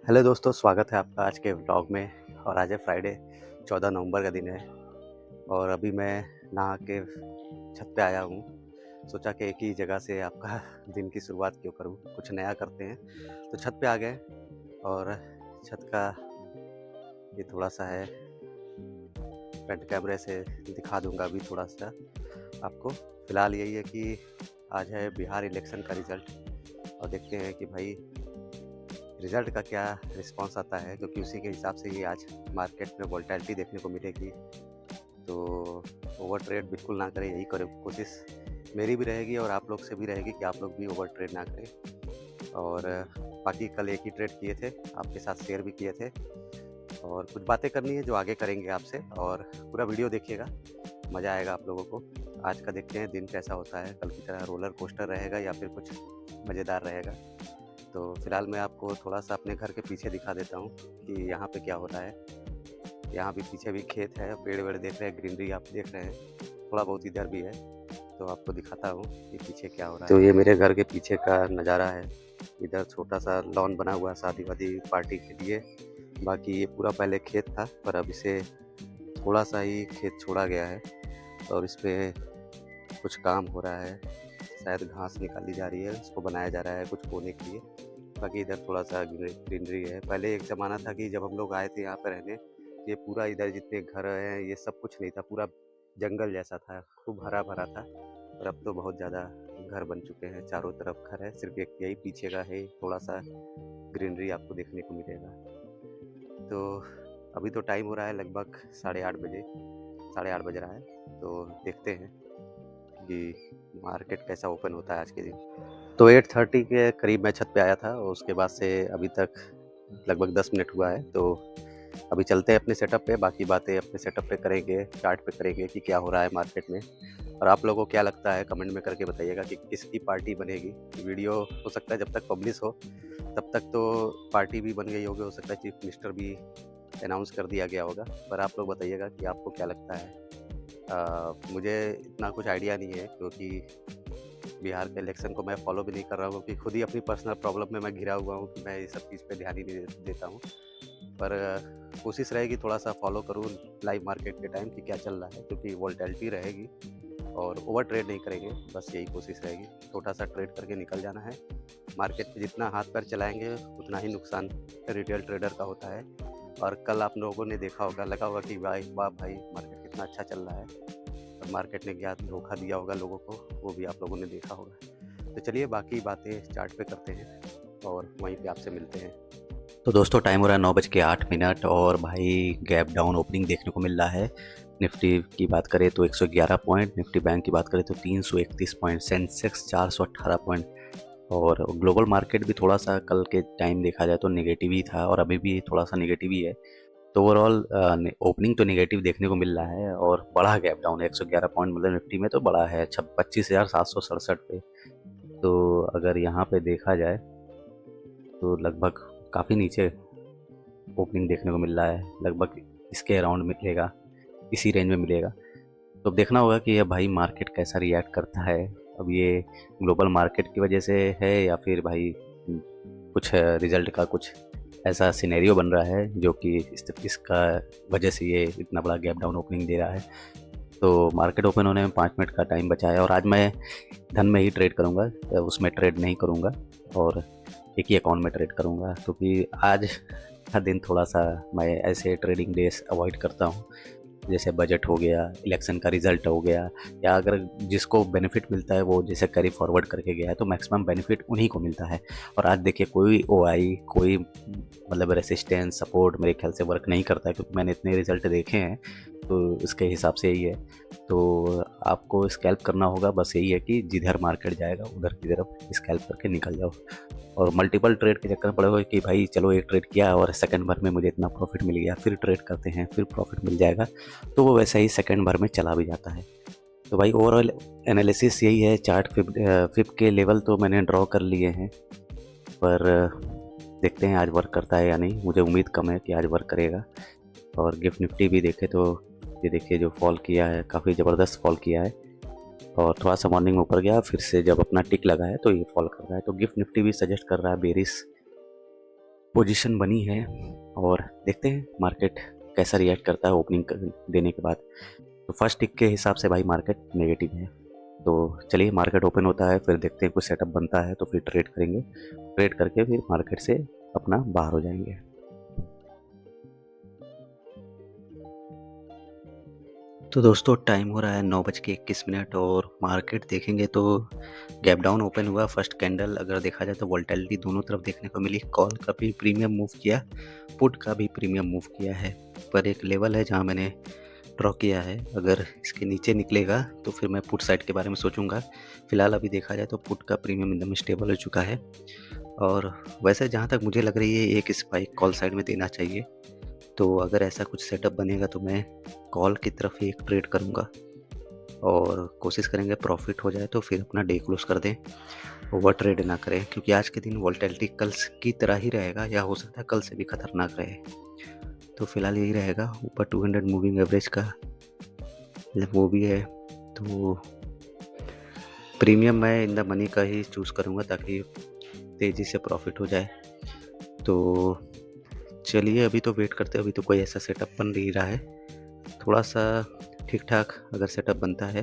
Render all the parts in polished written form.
Hello दोस्तों, स्वागत है आपका आज के व्लॉग में। और आज है फ्राइडे, 14 नवंबर का दिन है। और अभी मैं नहा के छत पे आया हूँ। सोचा कि एक ही जगह से आपका दिन की शुरुआत क्यों करूँ, कुछ नया करते हैं। तो छत पे आ गए और छत का ये थोड़ा-सा है, फ्रंट कैमरे से दिखा दूँगा अभी थोड़ा-सा आपको। फ़िलहाल यही है कि आज है बिहार इलेक्शन का रिज़ल्ट और देखते हैं कि भाई रिज़ल्ट का क्या रिस्पॉन्स आता है, क्योंकि उसी के हिसाब से ही आज मार्केट में वोलेटिलिटी देखने को मिलेगी। तो ओवर ट्रेड बिल्कुल ना करें, यही करें कोशिश मेरी भी रहेगी और आप लोग से भी रहेगी कि आप लोग भी ओवर ट्रेड ना करें। और बाकी कल एक ही ट्रेड किए थे, आपके साथ शेयर भी किए थे और कुछ बातें करनी है जो आगे करेंगे आपसे। और पूरा वीडियो देखिएगा, मज़ा आएगा आप लोगों को। आज का देखते हैं दिन कैसा होता है, कल की तरह रोलर कोस्टर रहेगा या फिर कुछ मज़ेदार रहेगा। तो फिलहाल मैं आपको थोड़ा-सा अपने घर के पीछे दिखा देता हूँ कि यहाँ पे क्या हो रहा है। यहाँ भी पीछे भी खेत है, पेड़-वेड़ देख रहे हैं, ग्रीनरी आप देख रहे हैं, थोड़ा बहुत इधर भी है। तो आपको दिखाता हूँ कि पीछे क्या हो रहा है। तो ये मेरे घर के पीछे का नज़ारा है। इधर छोटा-सा लॉन बना हुआ है शादी-वादी पार्टी के लिए। बाकी ये पूरा पहले खेत था, पर अब इसे थोड़ा-सा ही खेत छोड़ा गया है और इस पे कुछ काम हो रहा है। शायद घास निकाली जा रही है, उसको बनाया जा रहा है कुछ बोने के लिए। बाकी इधर थोड़ा-सा ग्रीनरी है। पहले एक ज़माना था कि जब हम लोग आए थे यहाँ पे रहने, ये पूरा इधर जितने घर हैं ये सब कुछ नहीं था, पूरा जंगल जैसा था, खूब हरा-भरा था। और अब तो बहुत ज़्यादा घर बन चुके हैं, चारों तरफ घर है, सिर्फ़ एक यही पीछे का है थोड़ा-सा ग्रीनरी आपको देखने को मिलेगा। तो अभी तो टाइम हो रहा है लगभग 8:30 बजे, 8:30 बज रहा है। तो देखते हैं कि मार्केट कैसा ओपन होता है आज के दिन। तो 8:30 के करीब मैं छत पे आया था और उसके बाद से अभी तक लगभग 10 मिनट हुआ है। तो अभी चलते हैं अपने सेटअप पे, बाकी बातें अपने सेटअप पे करेंगे, चार्ट पे करेंगे कि क्या हो रहा है मार्केट में। और आप लोगों को क्या लगता है कमेंट में करके बताइएगा कि किसकी पार्टी बनेगी। वीडियो हो सकता है जब तक पब्लिश हो तब तक तो पार्टी भी बन गई होगी, हो सकता है चीफ मिनिस्टर भी अनाउंस कर दिया गया होगा। पर आप लोग बताइएगा कि आपको क्या लगता है। मुझे इतना कुछ आइडिया नहीं है, क्योंकि बिहार के इलेक्शन को मैं फॉलो भी नहीं कर रहा हूँ, क्योंकि खुद ही अपनी पर्सनल प्रॉब्लम में मैं घिरा हुआ हूँ कि मैं ये सब चीज़ पे ध्यान ही नहीं देता हूँ। पर कोशिश रहेगी थोड़ा-सा फॉलो करूँ लाइव मार्केट के टाइम कि क्या चल रहा है, क्योंकि वोलेटिलिटी रहेगी और ओवर ट्रेड नहीं करेंगे, बस यही कोशिश रहेगी। छोटा-सा ट्रेड करके निकल जाना है। मार्केट में जितना हाथ-पैर चलाएँगे उतना ही नुकसान रिटेल ट्रेडर का होता है। और कल आप लोगों ने देखा होगा, लगा होगा कि भाई वाह भाई मार्केट कितना अच्छा चल रहा है। और मार्केट ने क्या धोखा दिया होगा लोगों को, वो भी आप लोगों ने देखा होगा। तो चलिए बाकी बातें चार्ट पे करते हैं और वहीं पे आपसे मिलते हैं। तो दोस्तों टाइम हो रहा है 9:08 और भाई गैप डाउन ओपनिंग देखने को मिल रहा है। निफ्टी की बात करें तो 111 पॉइंट, निफ्टी बैंक की बात करें तो 331 पॉइंट, सेंसेक्स 418 पॉइंट। और ग्लोबल मार्केट भी थोड़ा-सा कल के टाइम देखा जाए तो नेगेटिव ही था और अभी भी थोड़ा-सा नेगेटिव ही है। तो ओवरऑल ओपनिंग तो नेगेटिव देखने को मिल रहा है और बड़ा गैप डाउन है। 111 पॉइंट मतलब निफ्टी में तो बड़ा है, 25,767 पे। तो अगर यहाँ पे देखा जाए तो लगभग काफ़ी नीचे ओपनिंग देखने को मिल रहा है, लगभग इसके अराउंड मिलेगा, इसी रेंज में मिलेगा। तो अब देखना होगा कि ये भाई मार्केट कैसा रिएक्ट करता है। अब ये ग्लोबल मार्केट की वजह से है या फिर भाई कुछ रिजल्ट का कुछ ऐसा सिनेरियो बन रहा है जो कि इसका वजह से ये इतना बड़ा गैप डाउन ओपनिंग दे रहा है। तो मार्केट ओपन होने में 5 मिनट का टाइम बचा है और आज मैं धन में ही ट्रेड करूँगा, उसमें ट्रेड नहीं करूँगा और एक ही अकाउंट में ट्रेड करूँगा, क्योंकि आज का दिन थोड़ा-सा मैं ऐसे ट्रेडिंग डेज़ अवॉइड करता हूँ। जैसे बजट हो गया, इलेक्शन का रिज़ल्ट हो गया, या अगर जिसको बेनिफिट मिलता है वो जैसे कैरी फॉरवर्ड करके गया है तो मैक्सिमम बेनिफिट उन्हीं को मिलता है। और आज देखिए कोई ओआई, कोई मतलब रेसिस्टेंस, सपोर्ट मेरे ख्याल से वर्क नहीं करता है, क्योंकि मैंने इतने रिज़ल्ट देखे हैं तो उसके हिसाब से यही है। तो आपको स्कैल्प करना होगा, बस यही है कि जिधर मार्केट जाएगा उधर की तरफ स्कैल्प करके निकल जाओ। और मल्टीपल ट्रेड के चक्कर में पड़े हुए कि भाई चलो एक ट्रेड किया और सेकंड भर में मुझे इतना प्रॉफिट मिल गया, फिर ट्रेड करते हैं, फिर प्रॉफिट मिल जाएगा, तो वो वैसे ही सेकंड भर में चला भी जाता है। तो भाई ओवरऑल एनालिसिस यही है। चार्ट फिप के लेवल तो मैंने ड्रॉ कर लिए हैं, पर देखते हैं आज वर्क करता है या नहीं। मुझे उम्मीद कम है कि आज वर्क करेगा। और गिफ्ट निफ्टी भी देखे तो ये देखिए जो फॉल किया है, काफ़ी ज़बरदस्त फॉल किया है और थोड़ा सा मॉर्निंग में ऊपर गया, फिर से जब अपना टिक लगा है तो ये फॉल कर रहा है। तो गिफ्ट निफ्टी भी सजेस्ट कर रहा है बेरिश पोजीशन बनी है और देखते हैं मार्केट कैसा रिएक्ट करता है ओपनिंग देने के बाद। तो फर्स्ट टिक के हिसाब से भाई मार्केट नेगेटिव है। तो चलिए मार्केट ओपन होता है, फिर देखते हैं कुछ सेटअप बनता है तो फिर ट्रेड करेंगे। ट्रेड करके फिर मार्केट से अपना बाहर हो जाएंगे। तो दोस्तों टाइम हो रहा है 9:21 और मार्केट देखेंगे तो गैप डाउन ओपन हुआ। फर्स्ट कैंडल अगर देखा जाए तो वोल्टिलिटी दोनों तरफ देखने को मिली। कॉल का भी प्रीमियम मूव किया, पुट का भी प्रीमियम मूव किया है। पर एक लेवल है जहां मैंने ड्रॉ किया है, अगर इसके नीचे निकलेगा तो फिर मैं पुट साइड के बारे में सोचूंगा। फिलहाल अभी देखा जाए तो पुट का प्रीमियम एकदम स्टेबल हो चुका है और वैसे जहाँ तक मुझे लग रही है एक स्पाइक कॉल साइड में देना चाहिए। तो अगर ऐसा कुछ सेटअप बनेगा तो मैं कॉल की तरफ ही एक ट्रेड करूँगा और कोशिश करेंगे प्रॉफिट हो जाए तो फिर अपना डे क्लोज कर दें, ओवर ट्रेड ना करें, क्योंकि आज के दिन वोल्टिलिटी कल की तरह ही रहेगा या हो सकता है कल से भी खतरनाक रहे। तो फिलहाल यही रहेगा। ऊपर 200 मूविंग एवरेज का वो भी है, तो प्रीमियम मैं इन द मनी का ही चूज़ करूँगा ताकि तेज़ी से प्रॉफिट हो जाए। तो चलिए अभी तो वेट करते हैं, अभी तो कोई ऐसा सेटअप बन नहीं रहा है। थोड़ा सा ठीक ठाक अगर सेटअप बनता है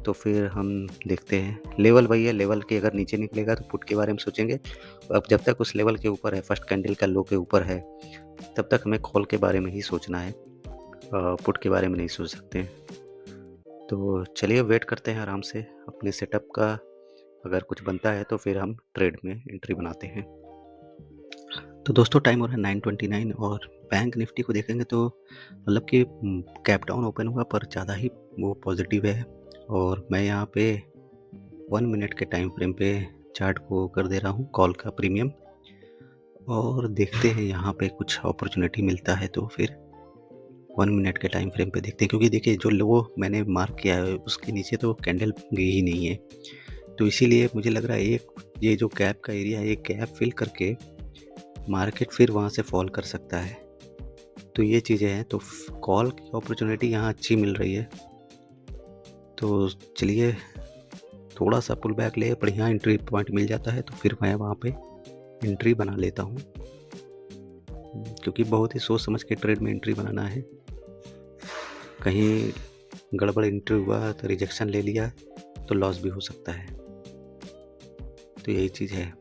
तो फिर हम देखते हैं। लेवल वही है, लेवल के अगर नीचे निकलेगा तो पुट के बारे में सोचेंगे। अब जब तक उस लेवल के ऊपर है, फर्स्ट कैंडल का लो के ऊपर है, तब तक हमें कॉल के बारे में ही सोचना है, पुट के बारे में नहीं सोच सकते। तो चलिए वेट करते हैं आराम से अपने सेटअप का। अगर कुछ बनता है तो फिर हम ट्रेड में एंट्री बनाते हैं। तो दोस्तों टाइम हो रहा है 9:29 और बैंक निफ्टी को देखेंगे तो मतलब कि कैप डाउन ओपन हुआ पर ज़्यादा ही वो पॉजिटिव है। और मैं यहाँ पे 1 मिनट के टाइम फ्रेम पे चार्ट को कर दे रहा हूँ कॉल का प्रीमियम और देखते हैं यहाँ पे कुछ अपॉर्चुनिटी मिलता है तो फिर 1 मिनट के टाइम फ्रेम पे देखते हैं। क्योंकि देखिए जो लो मैंने मार्क किया है उसके नीचे तो कैंडल गई ही नहीं है, तो इसीलिए मुझे लग रहा है ये जो गैप का एरिया है, ये गैप फिल करके मार्केट फिर वहाँ से फॉल कर सकता है। तो ये चीज़ें हैं, तो कॉल की अपॉर्चुनिटी यहाँ अच्छी मिल रही है। तो चलिए थोड़ा सा पुल बैक ले, बढ़िया एंट्री पॉइंट मिल जाता है तो फिर मैं वहाँ पे एंट्री बना लेता हूँ, क्योंकि बहुत ही सोच समझ के ट्रेड में एंट्री बनाना है। कहीं गड़बड़ एंट्री हुआ तो रिजेक्शन ले लिया तो लॉस भी हो सकता है। तो यही चीज़ है।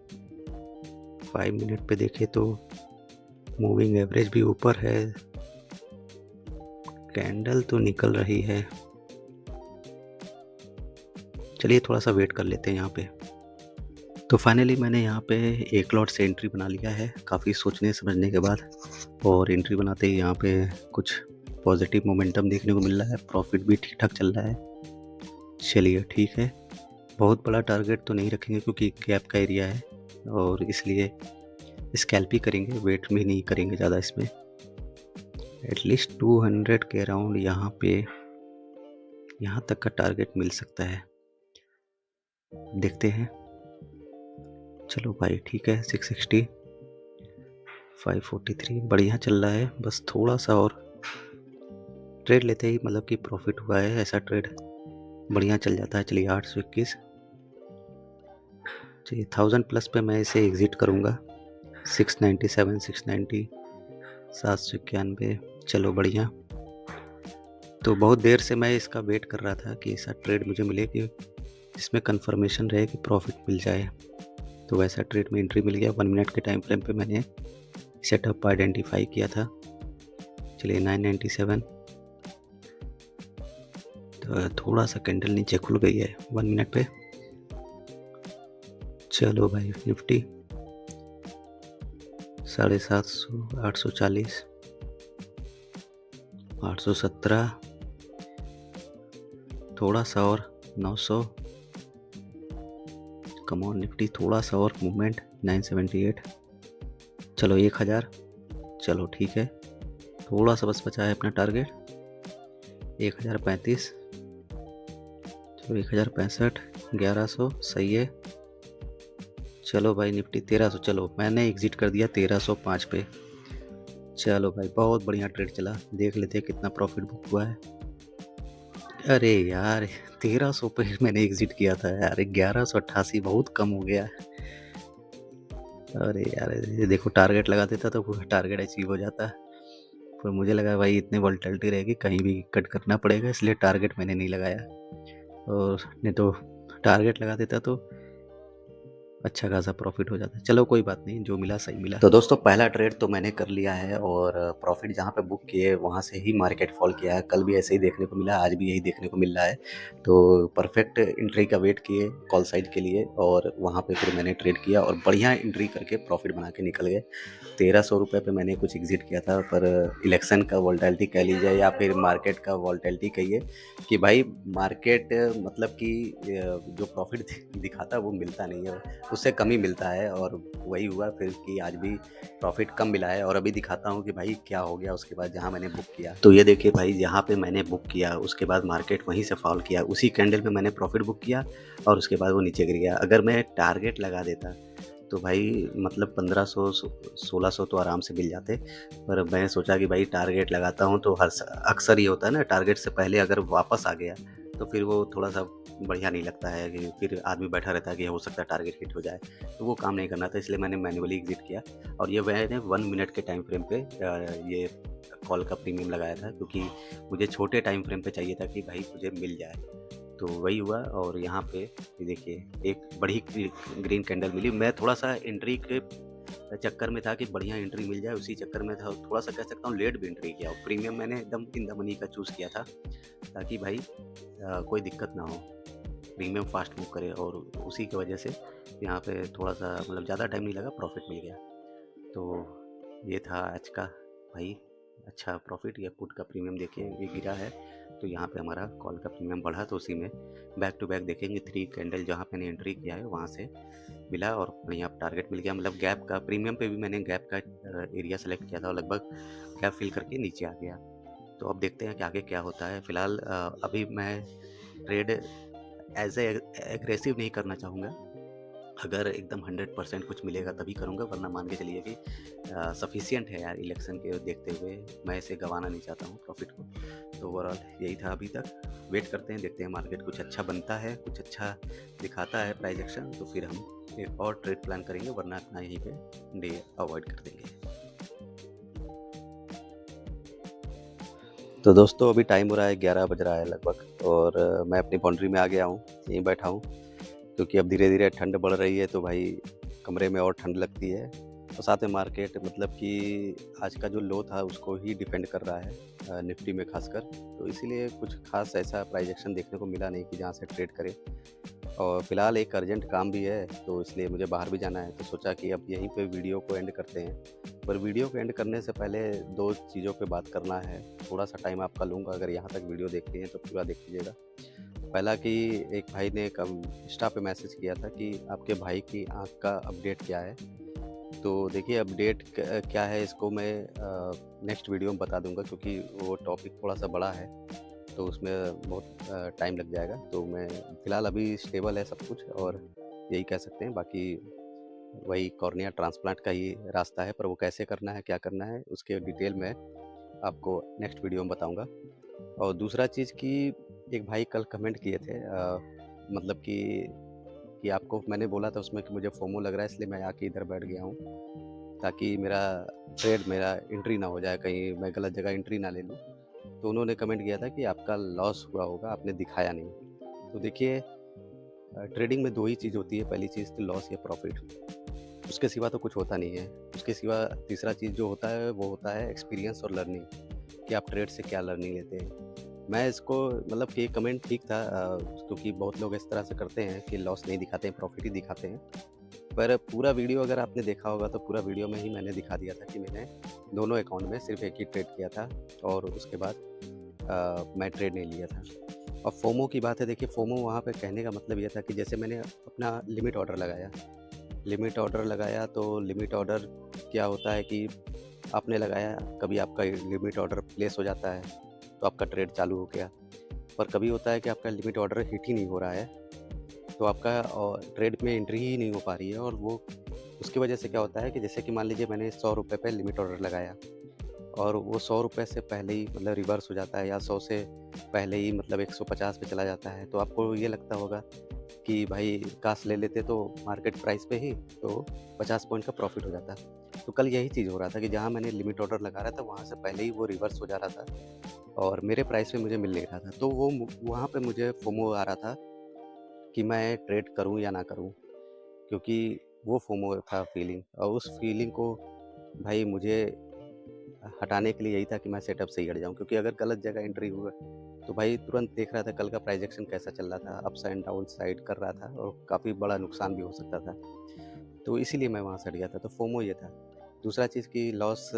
5 मिनट पे देखें तो मूविंग एवरेज भी ऊपर है, कैंडल तो निकल रही है। चलिए थोड़ा सा वेट कर लेते हैं यहाँ पे। तो फाइनली मैंने यहाँ पे एक लॉट से एंट्री बना लिया है काफ़ी सोचने समझने के बाद, और एंट्री बनाते ही यहाँ पे कुछ पॉजिटिव मोमेंटम देखने को मिल रहा है, प्रॉफिट भी ठीक ठाक चल रहा है। चलिए ठीक है, बहुत बड़ा टारगेट तो नहीं रखेंगे क्योंकि गैप का एरिया है और इसलिए स्कैल्प ही करेंगे, वेट भी नहीं करेंगे ज़्यादा इसमें। एटलीस्ट 200 के अराउंड यहाँ तक का टारगेट मिल सकता है, देखते हैं। चलो भाई ठीक है, 660 543 बढ़िया चल रहा है। बस थोड़ा सा और ट्रेड लेते ही मतलब कि प्रॉफिट हुआ है, ऐसा ट्रेड बढ़िया चल जाता है। चलिए 821, चलिए 1000 प्लस पे मैं इसे एग्जिट करूँगा। 697 690 791, चलो बढ़िया। तो बहुत देर से मैं इसका वेट कर रहा था कि ऐसा ट्रेड मुझे मिले कि इसमें कंफर्मेशन रहे कि प्रॉफिट मिल जाए। तो वैसा ट्रेड में एंट्री मिल गया। 1 मिनट के टाइम फ्रेम पे मैंने सेटअप आइडेंटिफाई किया था। चलिए 997, तो थोड़ा सा कैंडल नीचे खुल गई है 1 मिनट पे। चलो भाई निफ्टी 750, 840, 817, थोड़ा सा और 900, कम ऑन निफ्टी थोड़ा सा और मूवमेंट 978, चलो 1000, चलो ठीक है, थोड़ा सा बस बचा है अपना टारगेट 1035, चलो 1065, 1100 सही है। चलो भाई निफ्टी 1300, चलो मैंने एग्जिट कर दिया 1305 पे। चलो भाई बहुत बढ़िया ट्रेड चला, देख लेते हैं कितना प्रॉफिट बुक हुआ है। अरे यार 1300 पे मैंने एग्जिट किया था यार, 1188 बहुत कम हो गया। अरे यार, ये देखो टारगेट लगा देता तो पूरा टारगेट अचीव हो जाता। पर मुझे लगा भाई इतनी वोलेटिलिटी रहेगी, कहीं भी कट करना पड़ेगा, इसलिए टारगेट मैंने नहीं लगाया। और नहीं तो टारगेट लगा देता तो अच्छा खासा प्रॉफिट हो जाता। चलो कोई बात नहीं, जो मिला सही मिला। तो दोस्तों पहला ट्रेड तो मैंने कर लिया है और प्रॉफिट जहाँ पे बुक किए वहाँ से ही मार्केट फॉल किया है। कल भी ऐसे ही देखने को मिला, आज भी यही देखने को मिल रहा है। तो परफेक्ट एंट्री का वेट किए कॉल साइड के लिए और वहाँ पे फिर मैंने ट्रेड किया और बढ़िया एंट्री करके प्रॉफिट बना के निकल गए। 1300 रुपये पे मैंने कुछ एग्जिट किया था, पर इलेक्शन का वोलेटिलिटी कह लीजिए या फिर मार्केट का वोलेटिलिटी कहिए कि भाई मार्केट मतलब कि जो प्रॉफिट दिखाता है वो मिलता नहीं है, उससे कम ही मिलता है। और वही हुआ फिर कि आज भी प्रॉफिट कम मिला है। और अभी दिखाता हूँ कि भाई क्या हो गया उसके बाद जहाँ मैंने बुक किया। तो ये देखिए भाई, जहाँ पे मैंने बुक किया उसके बाद मार्केट वहीं से फॉल किया, उसी कैंडल पे मैंने प्रॉफिट बुक किया और उसके बाद वो नीचे गिर गया। अगर मैं टारगेट लगा देता तो भाई मतलब 1500 1600 तो आराम से मिल जाते। पर मैं सोचा कि भाई टारगेट लगाता हूँ तो अक्सर ये होता है ना, टारगेट से पहले अगर वापस आ गया तो फिर वो थोड़ा सा बढ़िया नहीं लगता है कि फिर आदमी बैठा रहता है कि हो सकता है टारगेट हिट हो जाए। तो वो काम नहीं करना था, इसलिए मैंने मैन्युअली एग्जिट किया। और ये मैंने 1 मिनट के टाइम फ्रेम पे ये कॉल का प्रीमियम लगाया था, क्योंकि मुझे छोटे टाइम फ्रेम पे चाहिए था कि भाई मुझे मिल जाए। तो वही हुआ और यहाँ पे ये देखिए एक बड़ी ग्रीन कैंडल मिली। मैं थोड़ा सा एंट्री के चक्कर में था कि बढ़िया एंट्री मिल जाए, उसी चक्कर में था, थोड़ा सा कह सकता हूँ लेट भी एंट्री किया। और प्रीमियम मैंने एकदम इन द मनी का चूज़ किया था ताकि भाई कोई दिक्कत ना हो, प्रीमियम फास्ट मूव करे। और उसी की वजह से यहाँ पे थोड़ा सा मतलब ज़्यादा टाइम नहीं लगा, प्रॉफिट मिल गया। तो ये था आज का भाई अच्छा प्रॉफिट। या पुट का प्रीमियम देखिए ये गिरा है, तो यहाँ पे हमारा कॉल का प्रीमियम बढ़ा, तो उसी में बैक टू बैक देखेंगे 3 कैंडल जहाँ पे मैंने एंट्री किया है वहाँ से मिला और बढ़िया टारगेट मिल गया। मतलब गैप का प्रीमियम पे भी मैंने गैप का एरिया सेलेक्ट किया था और लगभग गैप फिल करके नीचे आ गया। तो अब देखते हैं कि आगे क्या होता है। फिलहाल अभी मैं ट्रेड एज एग्रेसिव नहीं करना चाहूँगा। अगर एकदम 100% कुछ मिलेगा तभी करूँगा, वरना मान के चलिए कि सफिशिएंट है यार। इलेक्शन के देखते हुए मैं इसे गंवाना नहीं चाहता हूँ प्रॉफिट को। तो ओवरऑल यही था अभी तक। वेट करते हैं, देखते हैं मार्केट कुछ अच्छा बनता है, कुछ अच्छा दिखाता है प्राइस एक्शन, तो फिर हम एक और ट्रेड प्लान करेंगे, वरना अपना यहीं पे डे अवॉइड कर देंगे। तो दोस्तों अभी टाइम हो रहा है 11 बज रहा है लगभग, और मैं अपनी बाउंड्री में आ गया हूँ, यहीं बैठा हूँ। क्योंकि अब धीरे धीरे ठंड बढ़ रही है तो भाई कमरे में और ठंड लगती है। और साथ में मार्केट मतलब कि आज का जो लो था उसको ही डिफेंड कर रहा है निफ्टी में खासकर। तो इसीलिए कुछ खास ऐसा प्राइस एक्शन देखने को मिला नहीं कि जहाँ से ट्रेड करें। और फिलहाल एक अर्जेंट काम भी है तो इसलिए मुझे बाहर भी जाना है, तो सोचा कि अब यहीं पे वीडियो को एंड करते हैं। पर वीडियो को एंड करने से पहले 2 चीज़ों पे बात करना है। थोड़ा सा टाइम आपका लूँगा, अगर यहाँ तक वीडियो देखते हैं तो पूरा देख लीजिएगा। पहला कि एक भाई ने कम इंस्टा पे मैसेज किया था कि आपके भाई की आँख का अपडेट क्या है। तो देखिए अपडेट क्या है इसको मैं नेक्स्ट वीडियो में बता दूंगा, क्योंकि वो टॉपिक थोड़ा सा बड़ा है तो उसमें बहुत टाइम लग जाएगा। तो मैं फ़िलहाल अभी स्टेबल है सब कुछ, और यही कह सकते हैं। बाकी वही कॉर्निया ट्रांसप्लांट का ही रास्ता है, पर वो कैसे करना है क्या करना है उसके डिटेल में आपको नेक्स्ट वीडियो में बताऊंगा। और दूसरा चीज़ कि एक भाई कल कमेंट किए थे मतलब कि आपको मैंने बोला था उसमें कि मुझे फोमो लग रहा है, इसलिए मैं आके इधर बैठ गया हूँ ताकि मेरा एंट्री ना हो जाए, कहीं मैं गलत जगह एंट्री ना ले लूँ। तो उन्होंने कमेंट किया था कि आपका लॉस हुआ होगा, आपने दिखाया नहीं। तो देखिए ट्रेडिंग में 2 ही चीज़ होती है, पहली चीज़ तो लॉस या प्रॉफिट, उसके सिवा तो कुछ होता नहीं है। उसके सिवा तीसरा चीज़ जो होता है वो होता है एक्सपीरियंस और लर्निंग, कि आप ट्रेड से क्या लर्निंग लेते हैं। मैं इसको मतलब कि कमेंट ठीक था, क्योंकि बहुत लोग इस तरह से करते हैं कि लॉस नहीं दिखाते हैं, प्रॉफिट ही दिखाते हैं। पर पूरा वीडियो अगर आपने देखा होगा तो पूरा वीडियो में ही मैंने दिखा दिया था कि मैंने दोनों अकाउंट में सिर्फ एक ही ट्रेड किया था और उसके बाद मैं ट्रेड नहीं लिया था। और फोमो की बात है, देखिए फोमो वहाँ पे कहने का मतलब ये था कि जैसे मैंने अपना लिमिट ऑर्डर लगाया तो लिमिट ऑर्डर क्या होता है कि आपने लगाया, कभी आपका लिमिट ऑर्डर प्लेस हो जाता है तो आपका ट्रेड चालू हो गया। पर कभी होता है कि आपका लिमिट ऑर्डर हिट ही नहीं हो रहा है, तो आपका ट्रेड में एंट्री ही नहीं हो पा रही है। और वो उसकी वजह से क्या होता है कि जैसे कि मान लीजिए मैंने 100 रुपये पे लिमिट ऑर्डर लगाया और वो 100 रुपए से पहले ही मतलब रिवर्स हो जाता है या 100 से पहले ही मतलब 150 पे चला जाता है। तो आपको ये लगता होगा कि भाई काश ले लेते तो मार्केट प्राइस पे ही तो 50 पॉइंट का प्रॉफ़िट हो जाता। तो कल यही चीज़ हो रहा था कि जहाँ मैंने लिमिट ऑर्डर लगा रहा था वहाँ से पहले ही वो रिवर्स हो जा रहा था और मेरे प्राइस पे मुझे मिल नहीं रहा था। तो वो वहाँ पे मुझे फोमो आ रहा था कि मैं ट्रेड करूँ या ना करूँ, क्योंकि वो फोमो था फीलिंग और उस फीलिंग को भाई मुझे हटाने के लिए यही था कि मैं सेटअप से ही हट जाऊँ, क्योंकि अगर गलत जगह एंट्री हुआ तो भाई तुरंत देख रहा था कल का प्राइस एक्शन कैसा चल रहा था, अप्स एंड डाउन साइड कर रहा था और काफ़ी बड़ा नुकसान भी हो सकता था। तो इसीलिए मैं वहाँ से हट गया था, तो फोमो ये था। दूसरा चीज़ कि लॉस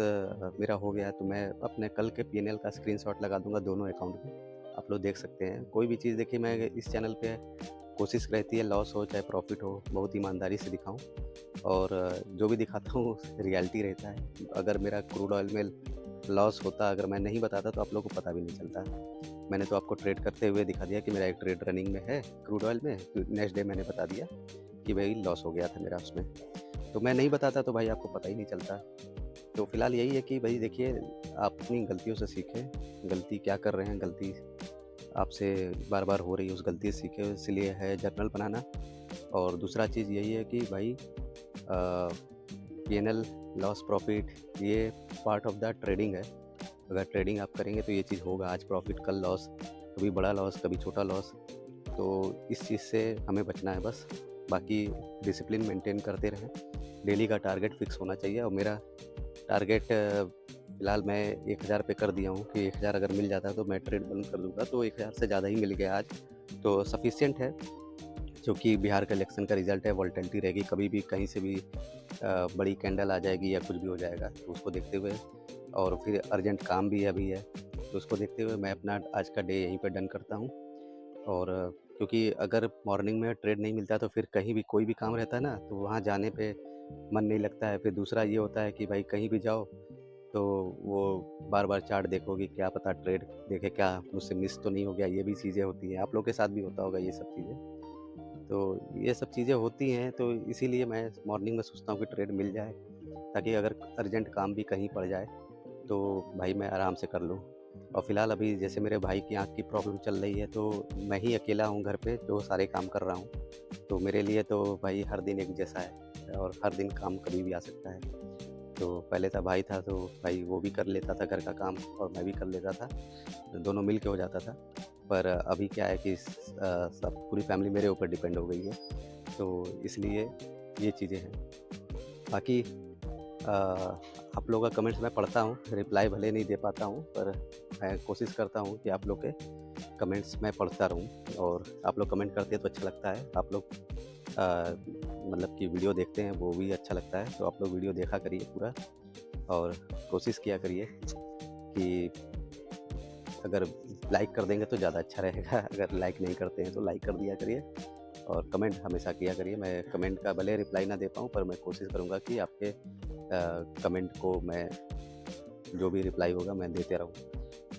मेरा हो गया तो मैं अपने कल के पीएनएल का स्क्रीनशॉट लगा दूँगा दोनों अकाउंट में। आप लोग देख सकते हैं। कोई भी चीज़ देखिए मैं इस चैनल पे कोशिश रहती है लॉस हो चाहे प्रॉफ़िट हो, बहुत ईमानदारी से दिखाऊँ और जो भी दिखाता हूँ रियलिटी रहता है। अगर मेरा क्रूड ऑयल में लॉस होता, अगर मैं नहीं बताता तो आप लोगों को पता भी नहीं चलता। मैंने तो आपको ट्रेड करते हुए दिखा दिया कि मेरा एक ट्रेड रनिंग में है क्रूड ऑयल में, तो नेक्स्ट डे मैंने बता दिया कि भाई लॉस हो गया था मेरा उसमें। तो मैं नहीं बताता तो भाई आपको पता ही नहीं चलता। तो फिलहाल यही है कि भाई देखिए, आप अपनी गलतियों से सीखें, गलती क्या कर रहे हैं, गलती आपसे बार-बार हो रही है, उस गलती से सीखें, इसलिए है जर्नल बनाना। और दूसरा चीज़ यही है कि भाई पीएनएल, लॉस, प्रॉफ़िट ये पार्ट ऑफ द ट्रेडिंग है। अगर ट्रेडिंग आप करेंगे तो ये चीज़ होगा, आज प्रॉफ़िट कल लॉस, कभी बड़ा लॉस, कभी छोटा लॉस। तो इस चीज़ से हमें बचना है बस। बाकी डिसिप्लिन मेंटेन करते रहें। डेली का टारगेट फिक्स होना चाहिए और मेरा टारगेट फ़िलहाल मैं 1000 पे कर दिया हूँ कि 1000 अगर मिल जाता है तो मैं ट्रेड बंद कर दूँगा, तो 1000 से ज़्यादा ही मिल गया आज, तो सफिशिएंट है। क्योंकि बिहार का इलेक्शन का रिज़ल्ट है, वोलेटिलिटी रहेगी, कभी भी कहीं से भी बड़ी कैंडल आ जाएगी या कुछ भी हो जाएगा। तो उसको देखते हुए और फिर अर्जेंट काम भी अभी है, तो उसको देखते हुए मैं अपना आज का डे यहीं पे डन करता हूँ। और क्योंकि अगर मॉर्निंग में ट्रेड नहीं मिलता तो फिर कहीं भी कोई भी काम रहता है ना, तो वहाँ जाने पे मन नहीं लगता है। फिर दूसरा ये होता है कि भाई कहीं भी जाओ तो वो बार-बार चार्ट देखोगे, क्या पता ट्रेड देखे क्या मुझसे मिस तो नहीं हो गया, ये भी चीज़ें होती हैं। आप लोग के साथ भी होता होगा ये सब चीज़ें। तो ये सब चीज़ें होती हैं, तो इसीलिए मैं मॉर्निंग में सोचता हूँ कि ट्रेड मिल जाए, ताकि अगर अर्जेंट काम भी कहीं पड़ जाए, तो भाई मैं आराम से कर लूँ। और फ़िलहाल अभी जैसे मेरे भाई की आँख की प्रॉब्लम चल रही है, तो मैं ही अकेला हूँ घर पे जो सारे काम कर रहा हूँ। तो मेरे लिए तो भाई हर दिन एक जैसा है और हर दिन काम कभी भी आ सकता है। तो पहले था भाई था तो भाई वो भी कर लेता था घर का काम और मैं भी कर लेता था, दोनों मिल के हो जाता था। पर अभी क्या है कि सब पूरी फैमिली मेरे ऊपर डिपेंड हो गई है, तो इसलिए ये चीज़ें हैं। बाकी आप लोगों का कमेंट्स मैं पढ़ता हूँ, रिप्लाई भले नहीं दे पाता हूँ, पर मैं कोशिश करता हूँ कि आप लोग के कमेंट्स मैं पढ़ता रहूँ और आप लोग कमेंट करते हैं तो अच्छा लगता है। आप लोग मतलब कि वीडियो देखते हैं वो भी अच्छा लगता है, तो आप लोग वीडियो देखा करिए पूरा और कोशिश किया करिए कि अगर लाइक कर देंगे तो ज़्यादा अच्छा रहेगा। अगर लाइक नहीं करते हैं तो लाइक कर दिया करिए और कमेंट हमेशा किया करिए। मैं कमेंट का भले रिप्लाई ना दे पाऊँ, पर मैं कोशिश करूँगा कि आपके कमेंट को मैं जो भी रिप्लाई होगा मैं देते रहूँ।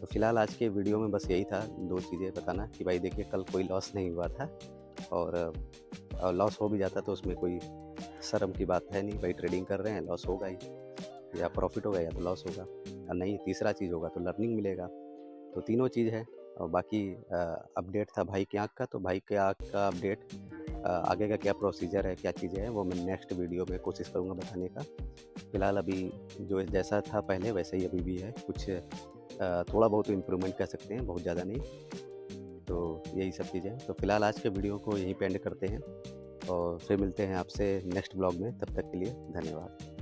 तो फिलहाल आज के वीडियो में बस यही था, 2 चीज़ें बताना कि भाई देखिए कल कोई लॉस नहीं हुआ था और लॉस हो भी जाता तो उसमें कोई शर्म की बात है नहीं। भाई ट्रेडिंग कर रहे हैं, लॉस होगा ही, या प्रॉफ़िट होगा या तो लॉस होगा, और नहीं तीसरा चीज़ होगा तो लर्निंग मिलेगा। तो तीनों चीज़ है। और बाकी अपडेट था भाई की आँख का, तो भाई के आँख का अपडेट आगे का क्या प्रोसीजर है, क्या चीज़ें हैं, वो मैं नेक्स्ट वीडियो में कोशिश करूँगा बताने का। फ़िलहाल अभी जो जैसा था पहले वैसे ही अभी भी है, कुछ थोड़ा बहुत इम्प्रूवमेंट कह सकते हैं, बहुत ज़्यादा नहीं। तो यही सब चीज़ें हैं। तो फ़िलहाल आज के वीडियो को यहीं पे एंड करते हैं और फिर मिलते हैं आपसे नेक्स्ट ब्लॉग में, तब तक के लिए धन्यवाद।